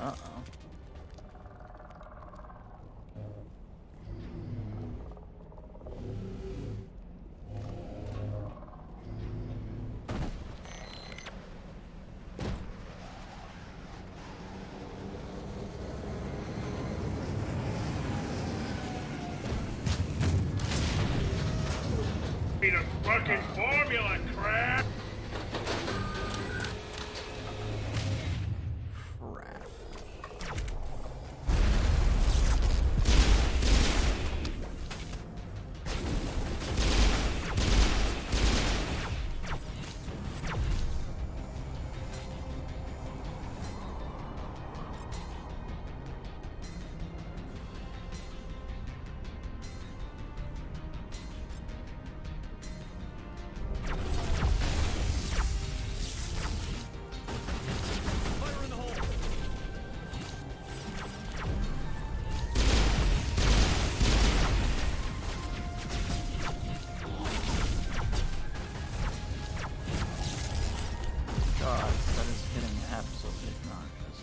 Uh-oh. Be the fucking formula, crap! Crap. Fire in the hole! God, that is getting absolutely obnoxious.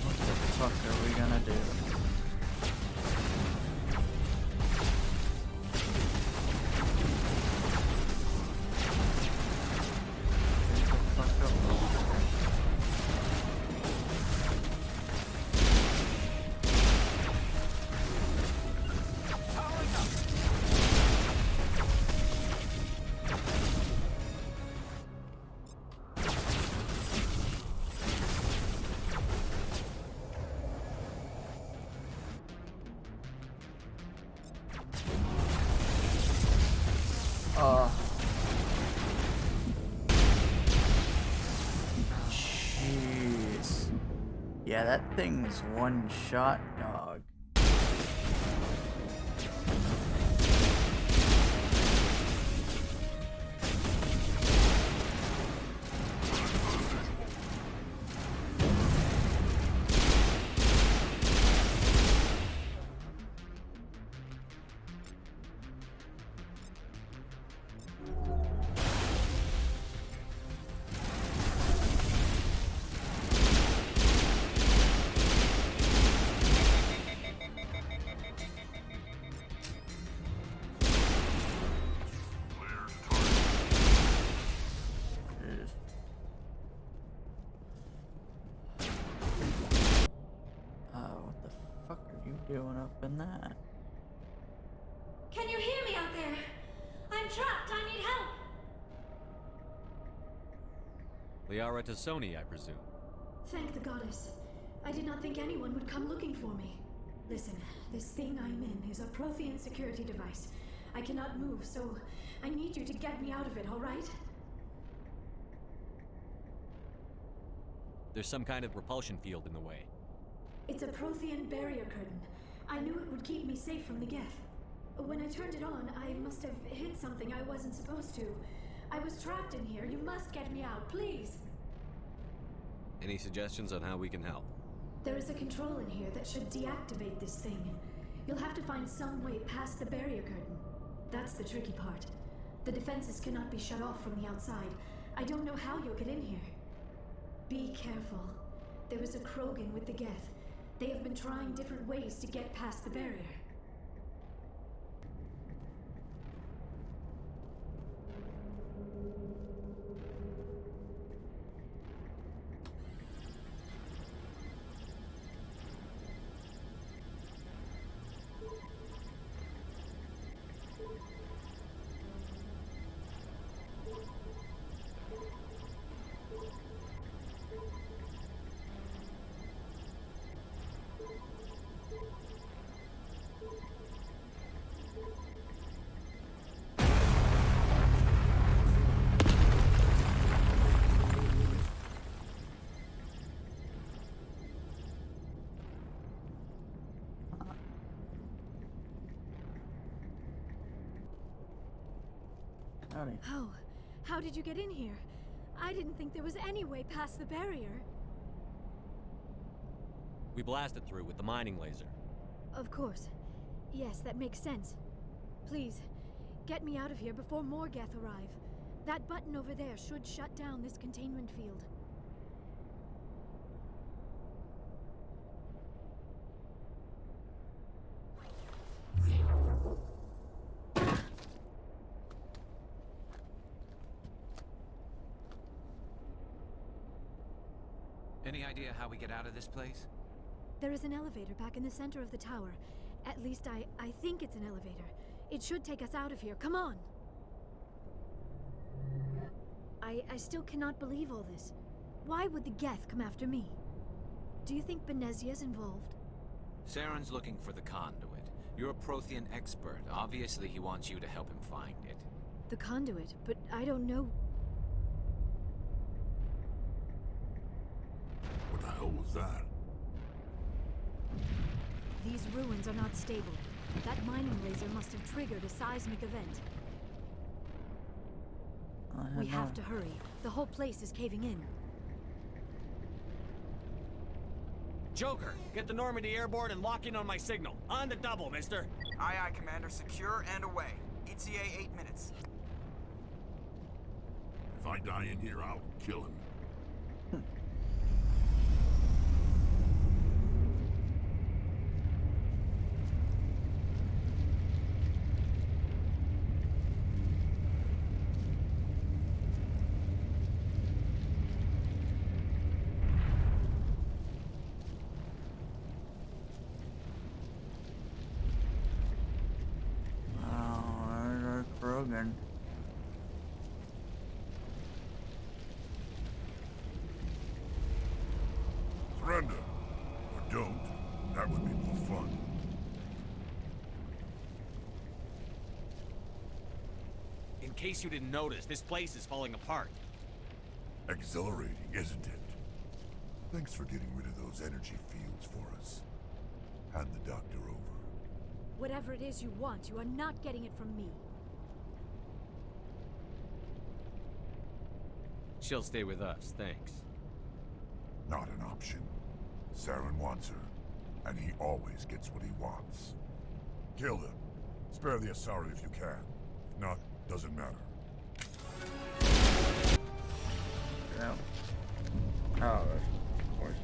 What the fuck are we gonna do? Jeez. Yeah, that thing's one shot, dog. Jeez. What the fuck are you doing up in that? Can you hear me out there? I'm trapped. I need help. Liara to Sony, I presume. Thank the goddess. I did not think anyone would come looking for me. Listen, this thing I'm in is a Prothean security device. I cannot move, so I need you to get me out of it, all right? There's some kind of repulsion field in the way. It's a Prothean barrier curtain. I knew it would keep me safe from the Geth. When I turned it on, I must have hit something I wasn't supposed to. I was trapped in here. You must get me out, please. Any suggestions on how we can help? There is a control in here that should deactivate this thing. You'll have to find some way past the barrier curtain. That's the tricky part. The defenses cannot be shut off from the outside. I don't know how you'll get in here. Be careful. There is a Krogan with the Geth. They have been trying different ways to get past the barrier. Howdy. Oh, how did you get in here? I didn't think there was any way past the barrier. We blasted through with the mining laser. Of course. Yes, that makes sense. Please, get me out of here before more Geth arrive. That button over there should shut down this containment field. Any idea how we get out of this place? There is an elevator back in the center of the tower. At least I think it's an elevator. It should take us out of here. Come on! I still cannot believe all this. Why would the Geth come after me? Do you think Benezia's involved? Saren's looking for the conduit. You're a Prothean expert. Obviously, he wants you to help him find it. The conduit, but I don't know. What the hell was that? These ruins are not stable. That mining laser must have triggered a seismic event. We have to hurry. The whole place is caving in. Joker, get the Normandy airborne and lock in on my signal. On the double, mister. Aye, aye, Commander. Secure and away. ETA 8 minutes. If I die in here, I'll kill him. Krogan. Surrender. Or don't. That would be more fun. In case you didn't notice, this place is falling apart. Exhilarating, isn't it? Thanks for getting rid of those energy fields for us. Hand the doctor over. Whatever it is you want, you are not getting it from me. She'll stay with us, thanks. Not an option. Saren wants her, and he always gets what he wants. Kill him. Spare the Asari if you can. If not, doesn't matter. Yeah. Oh, of course.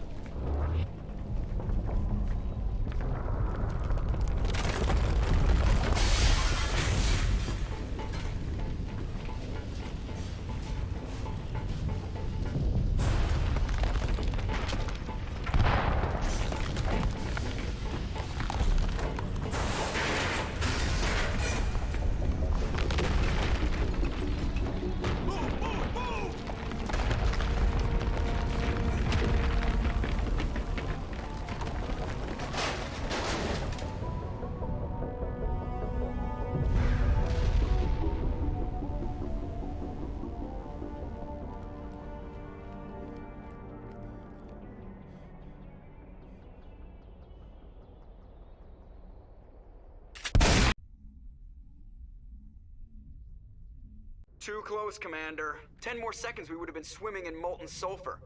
Too close, Commander. 10 more seconds we would have been swimming in molten sulfur.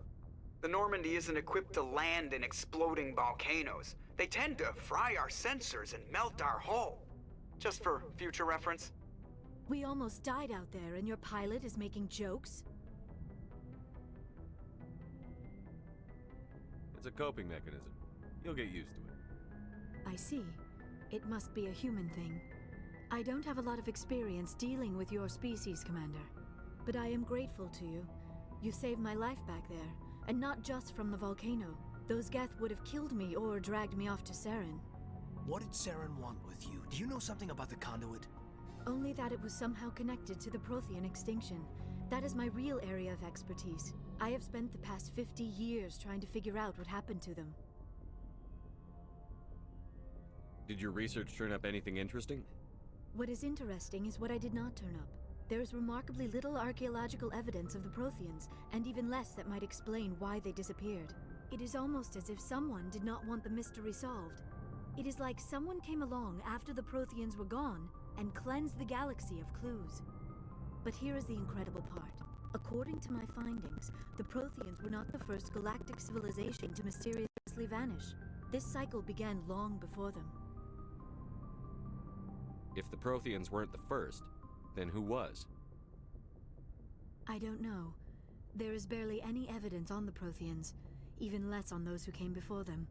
The Normandy isn't equipped to land in exploding volcanoes. They tend to fry our sensors and melt our hull. Just for future reference. We almost died out there, and your pilot is making jokes? It's a coping mechanism. You'll get used to it. I see. It must be a human thing. I don't have a lot of experience dealing with your species, Commander. But I am grateful to you. You saved my life back there, and not just from the volcano. Those Geth would have killed me or dragged me off to Saren. What did Saren want with you? Do you know something about the conduit? Only that it was somehow connected to the Prothean extinction. That is my real area of expertise. I have spent the past 50 years trying to figure out what happened to them. Did your research turn up anything interesting? What is interesting is what I did not turn up. There is remarkably little archaeological evidence of the Protheans, and even less that might explain why they disappeared. It is almost as if someone did not want the mystery solved. It is like someone came along after the Protheans were gone and cleansed the galaxy of clues. But here is the incredible part. According According to my findings, the Protheans were not the first galactic civilization to mysteriously vanish. This cycle began long before them. If the Protheans weren't the first, then who was? I don't know. There is barely any evidence on the Protheans, even less on those who came before them.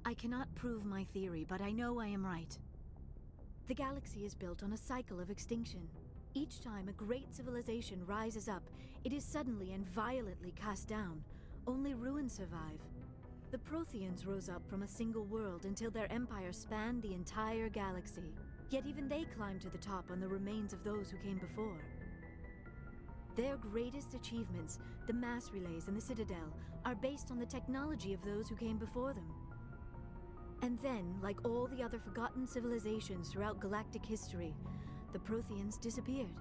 I cannot prove my theory, but I know I am right. The galaxy is built on a cycle of extinction. Each time a great civilization rises up, it is suddenly and violently cast down. Only ruins survive. The Protheans rose up from a single world until their empire spanned the entire galaxy. Yet even they climbed to the top on the remains of those who came before. Their greatest achievements, the mass relays and the citadel, are based on the technology of those who came before them. And then, like all the other forgotten civilizations throughout galactic history, the Protheans disappeared.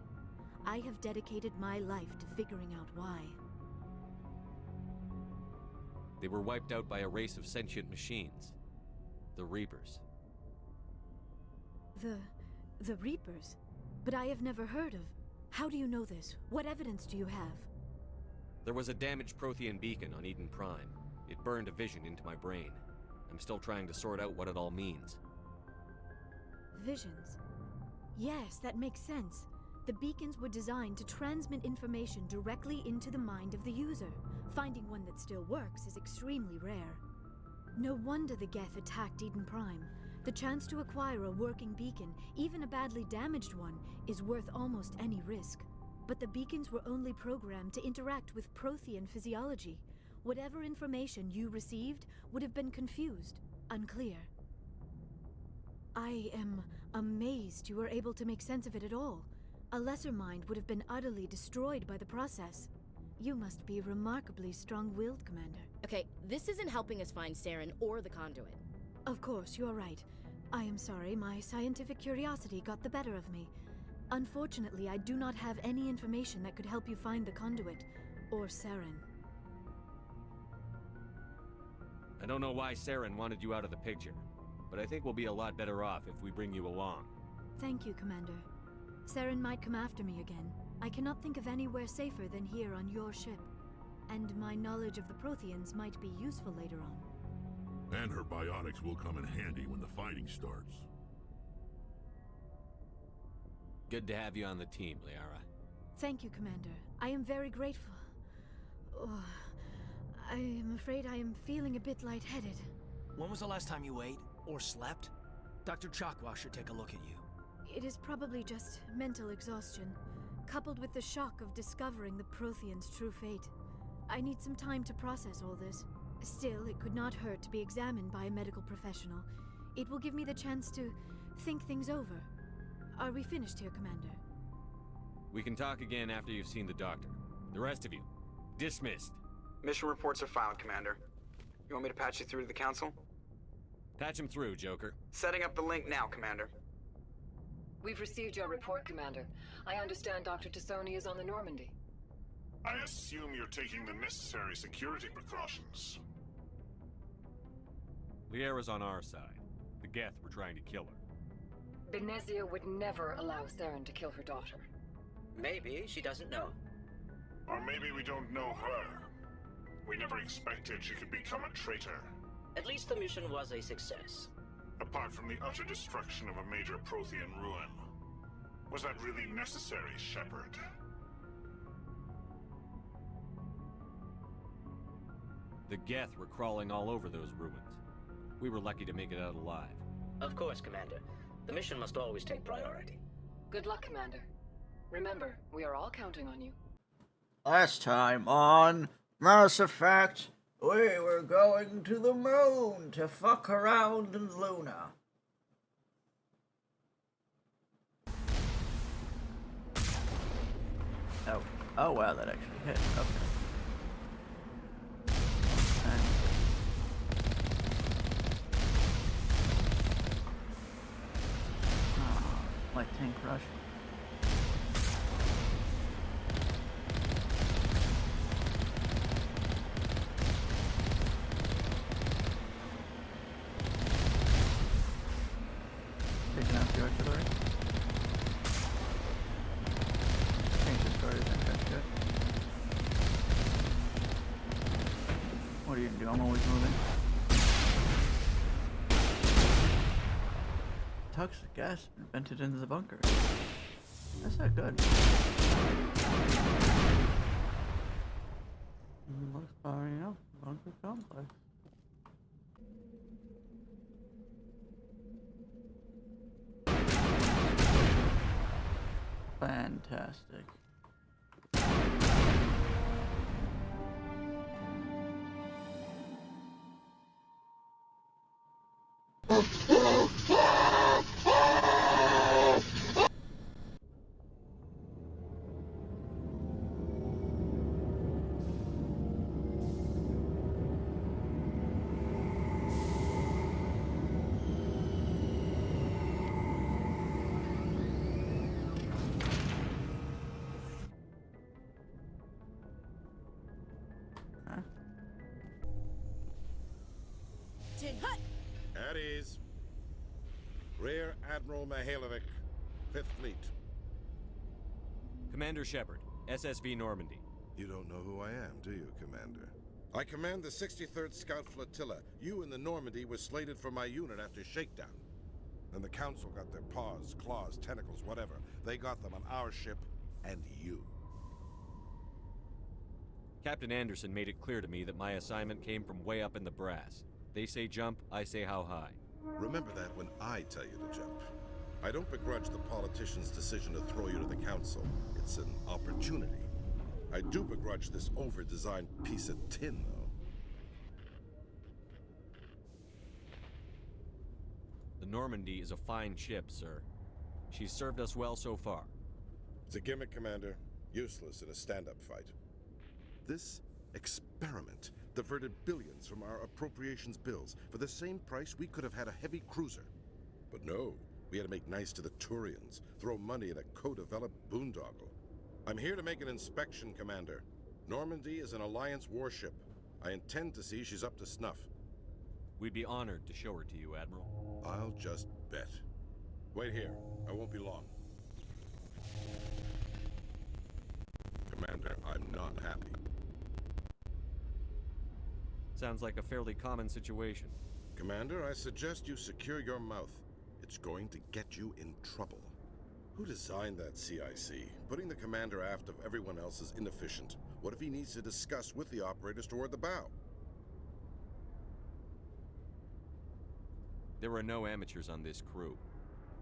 I have dedicated my life to figuring out why. They were wiped out by a race of sentient machines. The Reapers. The Reapers? But I have never heard of... How do you know this? What evidence do you have? There was a damaged Prothean beacon on Eden Prime. It burned a vision into my brain. I'm still trying to sort out what it all means. Visions? Yes, that makes sense. The beacons were designed to transmit information directly into the mind of the user. Finding one that still works is extremely rare. No wonder the Geth attacked Eden Prime. The chance to acquire a working beacon, even a badly damaged one, is worth almost any risk. But the beacons were only programmed to interact with Prothean physiology. Whatever information you received would have been confused, unclear. I am amazed you were able to make sense of it at all. A lesser mind would have been utterly destroyed by the process. You must be remarkably strong-willed, Commander. Okay, this isn't helping us find Saren or the conduit. Of course, you're right. I am sorry, my scientific curiosity got the better of me. Unfortunately, I do not have any information that could help you find the conduit, or Saren. I don't know why Saren wanted you out of the picture, but I think we'll be a lot better off if we bring you along. Thank you, Commander. Saren might come after me again. I cannot think of anywhere safer than here on your ship. And my knowledge of the Protheans might be useful later on. And her biotics will come in handy when the fighting starts. Good to have you on the team, Liara. Thank you, Commander. I am very grateful. Oh, I am afraid I am feeling a bit lightheaded. When was the last time you ate or slept? Dr. Chakwa should take a look at you. It is probably just mental exhaustion, coupled with the shock of discovering the Protheans' true fate. I need some time to process all this. Still, it could not hurt to be examined by a medical professional. It will give me the chance to think things over. Are we finished here, Commander? We can talk again after you've seen the doctor. The rest of you, dismissed. Mission reports are filed, Commander. You want me to patch you through to the Council? Patch him through, Joker. Setting up the link now, Commander. We've received your report, Commander. I understand Dr. Tassoni is on the Normandy. I assume you're taking the necessary security precautions. Liara's on our side. The Geth were trying to kill her. Benezia would never allow Saren to kill her daughter. Maybe she doesn't know. Or maybe we don't know her. We never expected she could become a traitor. At least the mission was a success. Apart from the utter destruction of a major Prothean ruin. Was that really necessary, Shepard? The Geth were crawling all over those ruins. We were lucky to make it out alive. Of course, Commander. The mission must always take priority. Good luck, Commander. Remember, we are all counting on you. Last time on Mass Effect, we were going to the moon to fuck around in Luna. Oh wow, that actually hit. Okay. Like tank rush. Taking out the artillery. Change the story, then that's good. are you gonna do? I'm always moving. Toxic gas vented into the bunker. That's not good. Looks fine, you know, bunker complex. Fantastic. At ease. Rear Admiral Mihailovic, 5th Fleet. Commander Shepard, SSV Normandy. You don't know who I am, do you, Commander? I command the 63rd Scout Flotilla. You in the Normandy was slated for my unit after shakedown. Then the Council got their paws, claws, tentacles, whatever. They got them on our ship, and you. Captain Anderson made it clear to me that my assignment came from way up in the brass. They say jump, I say how high. Remember that when I tell you to jump. I don't begrudge the politician's decision to throw you to the Council. It's an opportunity. I do begrudge this over-designed piece of tin, though. The Normandy is a fine ship, sir. She's served us well so far. It's a gimmick, Commander. Useless in a stand-up fight. This experiment diverted billions from our appropriations bills. For the same price, we could have had a heavy cruiser. But no, we had to make nice to the Turians, throw money at a co-developed boondoggle. I'm here to make an inspection, Commander. Normandy is an Alliance warship. I intend to see she's up to snuff. We'd be honored to show her to you, Admiral. I'll just bet. Wait here. I won't be long. Commander, I'm not happy. Sounds like a fairly common situation. Commander, I suggest you secure your mouth. It's going to get you in trouble. Who designed that CIC? Putting the commander aft of everyone else is inefficient. What if he needs to discuss with the operators toward the bow? There are no amateurs on this crew.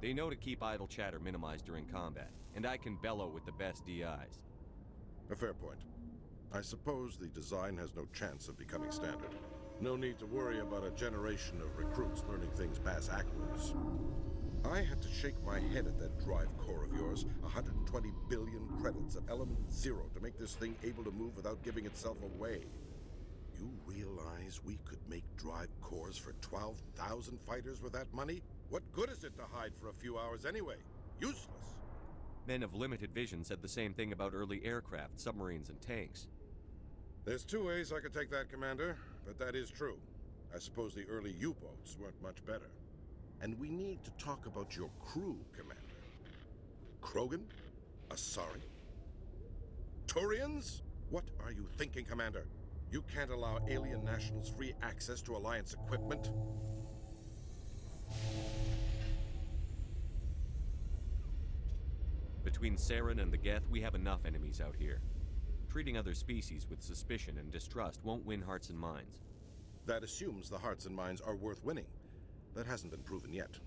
They know to keep idle chatter minimized during combat, and I can bellow with the best DIs. A fair point. I suppose the design has no chance of becoming standard. No need to worry about a generation of recruits learning things bass-ackwards. I had to shake my head at that drive core of yours. 120 billion credits at element 0 to make this thing able to move without giving itself away. You realize we could make drive cores for 12,000 fighters with that money? What good is it to hide for a few hours anyway? Useless. Men of limited vision said the same thing about early aircraft, submarines, and tanks. There's two ways I could take that, Commander, but that is true. I suppose the early U-boats weren't much better. And we need to talk about your crew, Commander. Krogan? Asari? Turians? What are you thinking, Commander? You can't allow alien nationals free access to Alliance equipment? Between Saren and the Geth, we have enough enemies out here. Treating other species with suspicion and distrust won't win hearts and minds. That assumes the hearts and minds are worth winning. That hasn't been proven yet.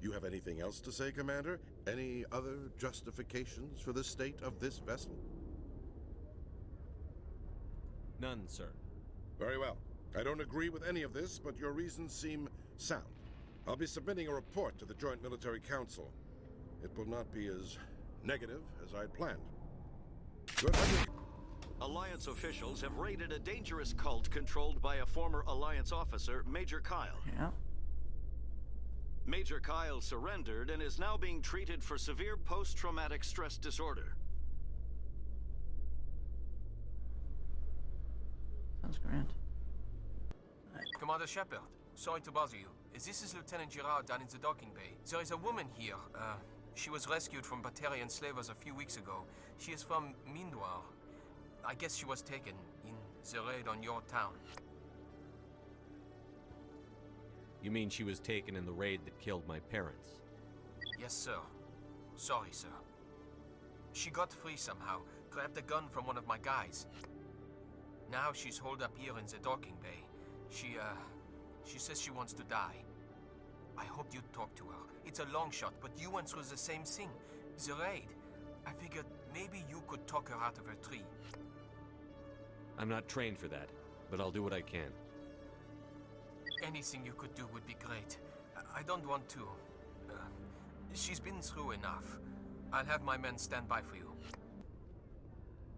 You have anything else to say, Commander? Any other justifications for the state of this vessel? None, sir. Very well. I don't agree with any of this, but your reasons seem sound. I'll be submitting a report to the Joint Military Council. It will not be as negative as I'd planned. Good luck. Alliance officials have raided a dangerous cult controlled by a former Alliance officer, Major Kyle. Yeah. Major Kyle surrendered and is now being treated for severe post-traumatic stress disorder. Sounds grand. Commander Shepard, sorry to bother you. This is Lieutenant Girard down in the docking bay. There is a woman here. She was rescued from Batarian slavers a few weeks ago. She is from Mindoir. I guess she was taken in the raid on your town. You mean she was taken in the raid that killed my parents? Yes, sir. Sorry, sir. She got free somehow, grabbed a gun from one of my guys. Now she's holed up here in the docking bay. She says she wants to die. I hoped you'd talk to her. It's a long shot, but you went through the same thing. The raid. I figured maybe you could talk her out of her tree. I'm not trained for that, but I'll do what I can. Anything you could do would be great. I don't want to. She's been through enough. I'll have my men stand by for you.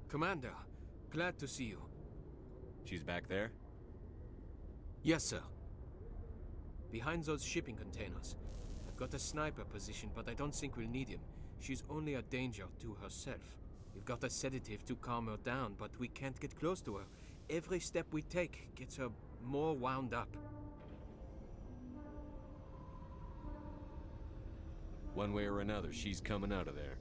Commander, glad to see you. She's back there? Yes, sir. Behind those shipping containers. I've got a sniper position, but I don't think we'll need him. She's only a danger to herself. We've got a sedative to calm her down, but we can't get close to her. Every step we take gets her more wound up. One way or another, she's coming out of there.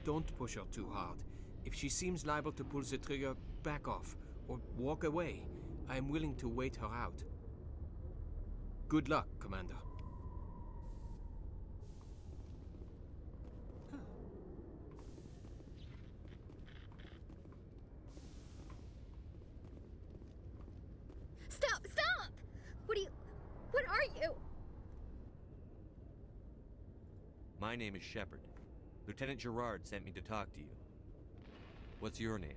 Don't push her too hard. If she seems liable to pull the trigger, back off, or walk away. I am willing to wait her out. Good luck, Commander. Stop! Stop! What are you? My name is Shepard. Lieutenant Gerard sent me to talk to you. What's your name?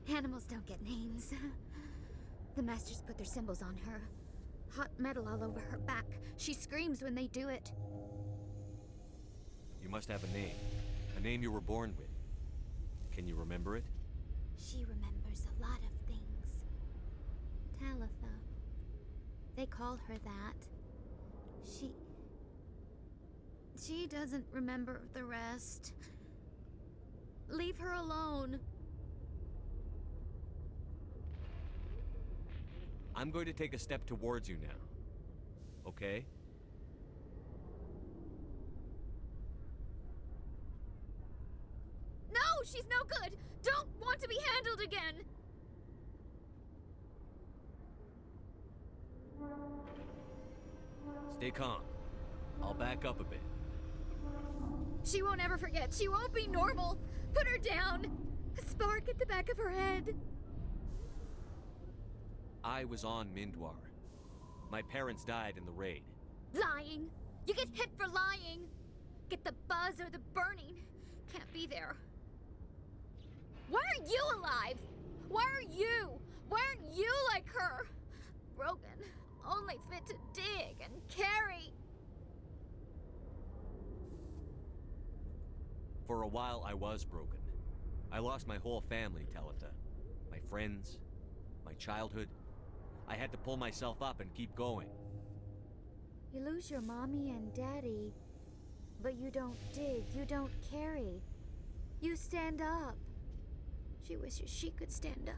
Animals don't get names. The Masters put their symbols on her. Hot metal all over her back. She screams when they do it. You must have a name. A name you were born with. Can you remember it? She remembers a lot of things. Talitha. They call her that. She doesn't remember the rest. Leave her alone. I'm going to take a step towards you now. Okay? No, she's no good. Don't want to be handled again. Stay calm. I'll back up a bit. She won't ever forget. She won't be normal. Put her down. A spark at the back of her head. I was on Mindwar. My parents died in the raid. Lying. You get hit for lying. Get the buzz or the burning. Can't be there. Why are you alive? Why are you? Why aren't you like her? Broken. Only fit to dig and carry. For a while, I was broken. I lost my whole family, Talitha. My friends, my childhood. I had to pull myself up and keep going. You lose your mommy and daddy, but you don't dig, you don't carry. You stand up. She wishes she could stand up.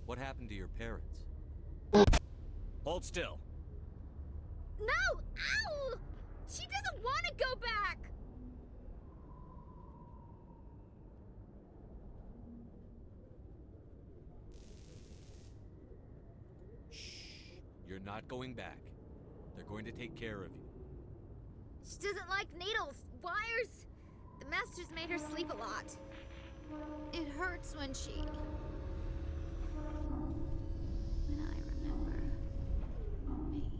What happened to your parents? Hold still. No! Ow! She doesn't want to go back! Shh. You're not going back. They're going to take care of you. She doesn't like needles, wires. The Masters made her sleep a lot. It hurts when I remember me.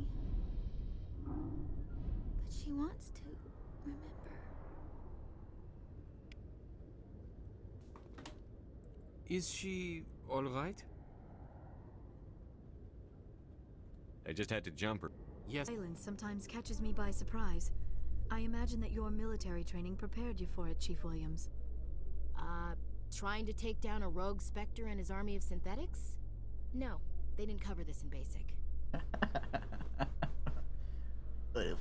But she wants to remember. Is she all right? I just had to jump her. Yes. Silence sometimes catches me by surprise. I imagine that your military training prepared you for it, Chief Williams. Trying to take down a rogue Spectre and his army of synthetics? No, they didn't cover this in basic. What a